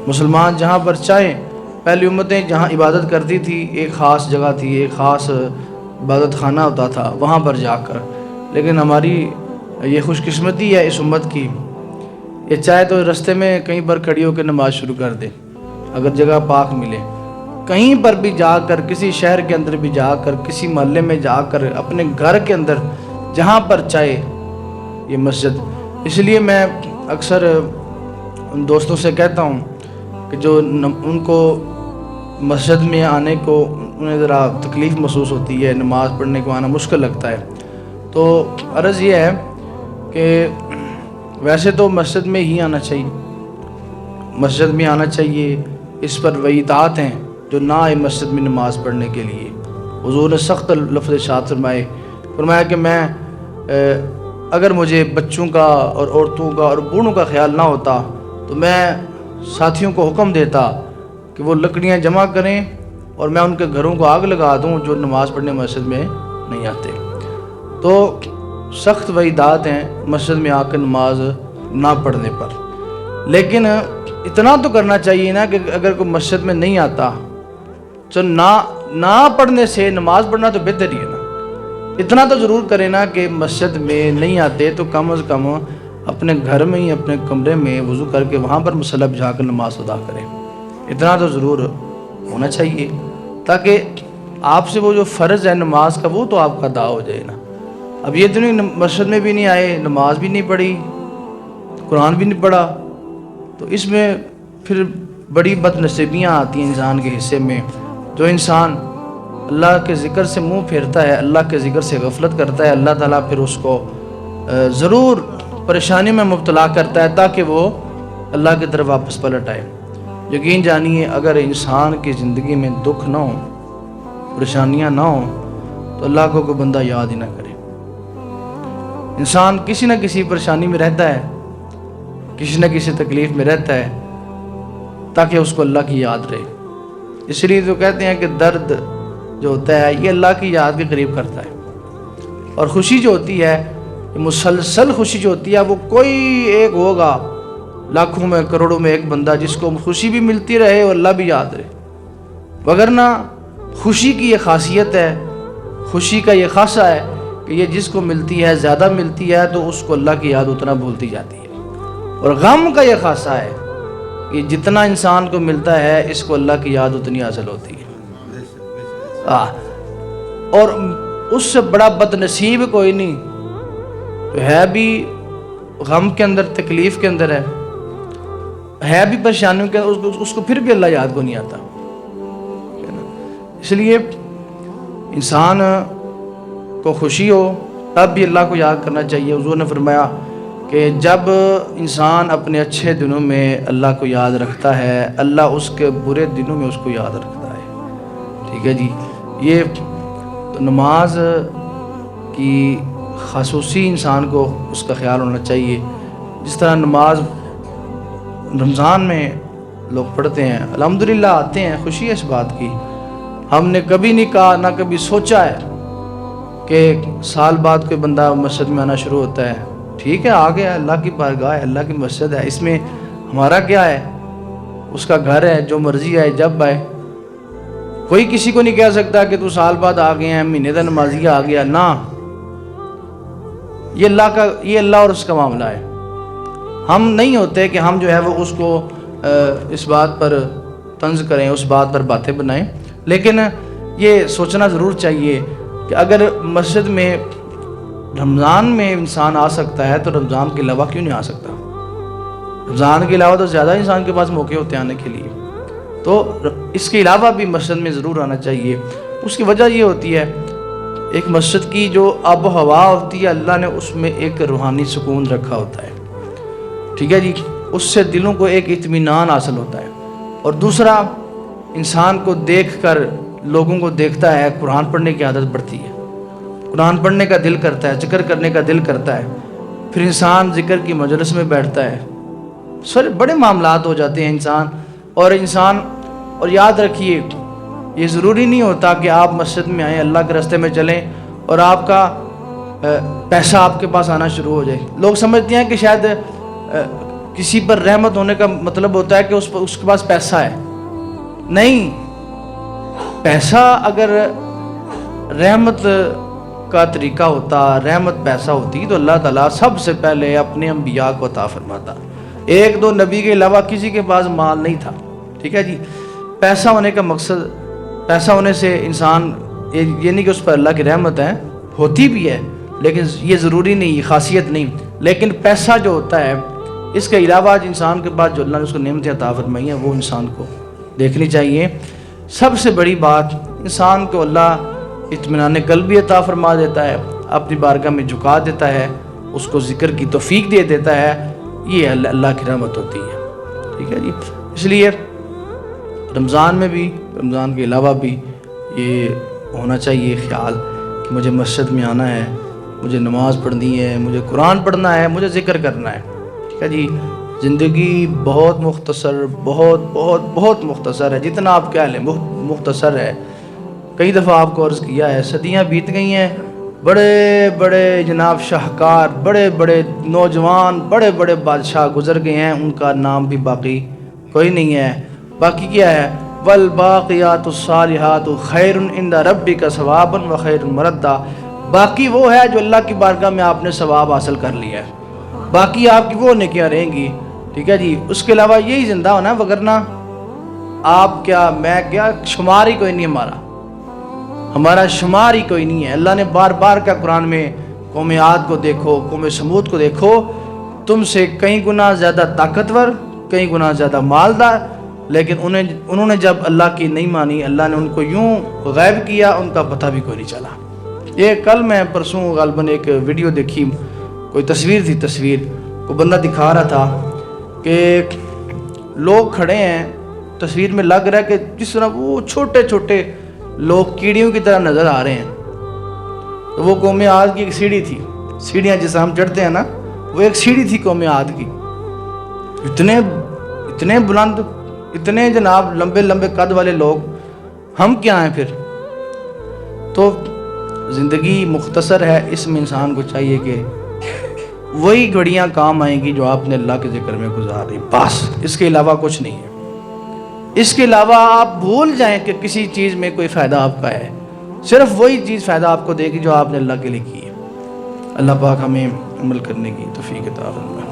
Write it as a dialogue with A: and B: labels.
A: مسلمان جہاں پر چاہیں، پہلی امتیں جہاں عبادت کرتی تھی ایک خاص جگہ تھی، ایک خاص عبادت خانہ ہوتا تھا وہاں پر جا کر، لیکن ہماری یہ خوش قسمتی ہے اس امت کی، یہ چاہے تو رستے میں کہیں پر کھڑی ہو کے نماز شروع کر دے، اگر جگہ پاک ملے، کہیں پر بھی جا کر، کسی شہر کے اندر بھی جا کر، کسی محلے میں جا کر، اپنے گھر کے اندر جہاں پر چاہے یہ مسجد۔ اس لیے میں اکثر ان دوستوں سے کہتا ہوں کہ جو ان کو مسجد میں آنے کو انہیں ذرا تکلیف محسوس ہوتی ہے، نماز پڑھنے کو آنا مشکل لگتا ہے، تو عرض یہ ہے کہ ویسے تو مسجد میں ہی آنا چاہیے، مسجد میں آنا چاہیے، اس پر وعیدات ہیں جو نہ آئے مسجد میں نماز پڑھنے کے لیے۔ حضور نے سخت لفظ ارشاد فرمایا کہ میں اگر مجھے بچوں کا اور عورتوں کا اور بوڑھوں کا خیال نہ ہوتا تو میں ساتھیوں کو حکم دیتا کہ وہ لکڑیاں جمع کریں اور میں ان کے گھروں کو آگ لگا دوں جو نماز پڑھنے مسجد میں نہیں آتے۔ تو سخت وعیدات ہیں مسجد میں آ کے نماز نہ پڑھنے پر، لیکن اتنا تو کرنا چاہیے نا کہ اگر کوئی مسجد میں نہیں آتا تو نہ پڑھنے سے نماز پڑھنا تو بہتر ہی ہے نا، اتنا تو ضرور کریں نا کہ مسجد میں نہیں آتے تو کم از کم اپنے گھر میں ہی، اپنے کمرے میں وضو کر کے وہاں پر مصلی بچھا کر نماز ادا کریں، اتنا تو ضرور ہونا چاہیے، تاکہ آپ سے وہ جو فرض ہے نماز کا وہ تو آپ کا ادا ہو جائے نا۔ اب یہ تو نہیں مسجد میں بھی نہیں آئے، نماز بھی نہیں پڑھی، قرآن بھی نہیں پڑھا، تو اس میں پھر بڑی بد نصیبیاں آتی ہیں انسان کے حصے میں۔ جو انسان اللہ کے ذکر سے منہ پھیرتا ہے، اللہ کے ذکر سے غفلت کرتا ہے، اللہ تعالیٰ پھر اس کو ضرور پریشانی میں مبتلا کرتا ہے تاکہ وہ اللہ کی طرف واپس پلٹ آئے۔ یقین جانیے اگر انسان کی زندگی میں دکھ نہ ہو، پریشانیاں نہ ہوں، تو اللہ کو کوئی بندہ یاد ہی نہ کرے۔ انسان کسی نہ کسی پریشانی میں رہتا ہے، کسی نہ کسی تکلیف میں رہتا ہے تاکہ اس کو اللہ کی یاد رہے۔ اس لیے تو کہتے ہیں کہ درد جو ہوتا ہے یہ اللہ کی یاد کے قریب کرتا ہے، اور خوشی جو ہوتی ہے، مسلسل خوشی جو ہوتی ہے، وہ کوئی ایک ہوگا لاکھوں میں کروڑوں میں ایک بندہ جس کو خوشی بھی ملتی رہے اور اللہ بھی یاد رہے، وگرنہ خوشی کی یہ خاصیت ہے، خوشی کا یہ خاصہ ہے کہ یہ جس کو ملتی ہے، زیادہ ملتی ہے تو اس کو اللہ کی یاد اتنا بھولتی جاتی ہے، اور غم کا یہ خاصہ ہے کہ جتنا انسان کو ملتا ہے اس کو اللہ کی یاد اتنی حاصل ہوتی ہے۔ اور اس سے بڑا بد نصیب کوئی نہیں، تو ہے بھی غم کے اندر، تکلیف کے اندر ہے بھی پریشانیوں کے اندر، اس کو پھر بھی اللہ یاد کو نہیں آتا۔ اس لیے انسان کو خوشی ہو تب بھی اللہ کو یاد کرنا چاہیے۔ حضور نے فرمایا کہ جب انسان اپنے اچھے دنوں میں اللہ کو یاد رکھتا ہے، اللہ اس کے برے دنوں میں اس کو یاد رکھتا ہے۔ ٹھیک ہے جی، یہ نماز کی خصوصی انسان کو اس کا خیال ہونا چاہیے۔ جس طرح نماز رمضان میں لوگ پڑھتے ہیں، الحمدللہ آتے ہیں، خوشی ہے اس بات کی، ہم نے کبھی نہیں کہا نہ کبھی سوچا ہے کہ سال بعد کوئی بندہ مسجد میں آنا شروع ہوتا ہے۔ ٹھیک ہے، آ گیا، اللہ کی بارگاہ ہے، اللہ کی مسجد ہے، اس میں ہمارا کیا ہے، اس کا گھر ہے، جو مرضی آئے جب آئے، کوئی کسی کو نہیں کہہ سکتا کہ تو سال بعد آ گئے ہیں، مہینے دا نمازی آ گیا، نہ، یہ اللہ اور اس کا معاملہ ہے۔ ہم نہیں ہوتے کہ ہم جو ہے وہ اس کو اس بات پر طنز کریں، اس بات پر باتیں بنائیں، لیکن یہ سوچنا ضرور چاہیے کہ اگر مسجد میں رمضان میں انسان آ سکتا ہے تو رمضان کے علاوہ کیوں نہیں آ سکتا؟ رمضان کے علاوہ تو زیادہ انسان کے پاس موقع ہوتے ہیں آنے کے لیے، تو اس کے علاوہ بھی مسجد میں ضرور آنا چاہیے۔ اس کی وجہ یہ ہوتی ہے، ایک مسجد کی جو آب و ہوا ہوتی ہے، اللہ نے اس میں ایک روحانی سکون رکھا ہوتا ہے، ٹھیک ہے جی، اس سے دلوں کو ایک اطمینان حاصل ہوتا ہے۔ اور دوسرا، انسان کو دیکھ کر، لوگوں کو دیکھتا ہے، قرآن پڑھنے کی عادت بڑھتی ہے، قرآن پڑھنے کا دل کرتا ہے، ذکر کرنے کا دل کرتا ہے، پھر انسان ذکر کی مجلس میں بیٹھتا ہے، بڑے معاملات ہو جاتے ہیں انسان۔ اور یاد رکھیے، یہ ضروری نہیں ہوتا کہ آپ مسجد میں آئیں، اللہ کے راستے میں چلیں اور آپ کا پیسہ آپ کے پاس آنا شروع ہو جائے۔ لوگ سمجھتے ہیں کہ شاید کسی پر رحمت ہونے کا مطلب ہوتا ہے کہ اس کے پاس پیسہ ہے. نہیں، پیسہ اگر رحمت کا طریقہ ہوتا، رحمت پیسہ ہوتی، تو اللہ تعالیٰ سب سے پہلے اپنے انبیاء کو عطا فرماتا. ایک دو نبی کے علاوہ کسی کے پاس مال نہیں تھا. ٹھیک ہے جی. پیسہ ہونے کا مقصد، پیسہ ہونے سے انسان یہ نہیں کہ اس پر اللہ کی رحمت ہے، ہوتی بھی ہے لیکن یہ ضروری نہیں، یہ خاصیت نہیں. لیکن پیسہ جو ہوتا ہے، اس کے علاوہ آج انسان کے بعد جو اللہ نے اس کو نعمتیں عطا فرمائی ہیں وہ انسان کو دیکھنی چاہیے. سب سے بڑی بات، انسان کو اللہ اطمینان قلب بھی عطا فرما دیتا ہے، اپنی بارگاہ میں جھکا دیتا ہے، اس کو ذکر کی توفیق دے دیتا ہے. یہ اللہ کی رحمت ہوتی ہے. ٹھیک ہے جی. اس لیے رمضان میں بھی، رمضان کے علاوہ بھی یہ ہونا چاہیے خیال کہ مجھے مسجد میں آنا ہے، مجھے نماز پڑھنی ہے، مجھے قرآن پڑھنا ہے، مجھے ذکر کرنا ہے. ٹھیک ہے جی. زندگی بہت مختصر، بہت بہت بہت مختصر ہے. جتنا آپ کہہ لیں مختصر ہے. کئی دفعہ آپ کو عرض کیا ہے، صدیاں بیت گئی ہیں، بڑے بڑے جناب شاہکار، بڑے بڑے نوجوان، بڑے بڑے بادشاہ گزر گئے ہیں، ان کا نام بھی باقی کوئی نہیں ہے. باقی کیا ہے؟ والباقیات الصالحات خیر عند ربک ثوابا وخیر مردا. باقی وہ ہے جو اللہ کی بارگاہ میں آپ نے ثواب حاصل کر لیا ہے. باقی آپ کی وہ نیکیاں رہیں گی. ٹھیک ہے جی. اس کے علاوہ یہی زندہ ہونا ہے، وگرنہ آپ کیا، میں کیا، شمار ہی کوئی نہیں ہمارا شمار ہی کوئی نہیں ہے. اللہ نے بار بار کا قرآن میں قوم عاد کو دیکھو، قوم سمود کو دیکھو، تم سے کئی گنا زیادہ طاقتور، کئی گنا زیادہ مالدار، لیکن انہوں نے جب اللہ کی نہیں مانی، اللہ نے ان کو یوں غائب کیا، ان کا پتہ بھی کوئی نہیں چلا. یہ کل میں پرسوں غالباً ایک ویڈیو دیکھی، کوئی تصویر تھی، تصویر کو بندہ دکھا رہا تھا کہ لوگ کھڑے ہیں، تصویر میں لگ رہا ہے کہ جس طرح وہ چھوٹے چھوٹے لوگ کیڑیوں کی طرح نظر آ رہے ہیں. تو وہ قوم عاد کی ایک سیڑھی تھی، سیڑھیاں جیسے ہم چڑھتے ہیں نا، وہ ایک سیڑھی تھی قوم عاد کی. اتنے بلند، اتنے جناب لمبے لمبے قد والے لوگ، ہم کیا ہیں پھر؟ تو زندگی مختصر ہے، اس میں انسان کو چاہیے کہ وہی گھڑیاں کام آئیں گی جو آپ نے اللہ کے ذکر میں گزار دی، بس. اس کے علاوہ کچھ نہیں ہے. اس کے علاوہ آپ بھول جائیں کہ کسی چیز میں کوئی فائدہ آپ کا ہے. صرف وہی چیز فائدہ آپ کو دے گی جو آپ نے اللہ کے لیے کی ہے. اللہ پاک ہمیں عمل کرنے کی توفیق عطا فرمائے.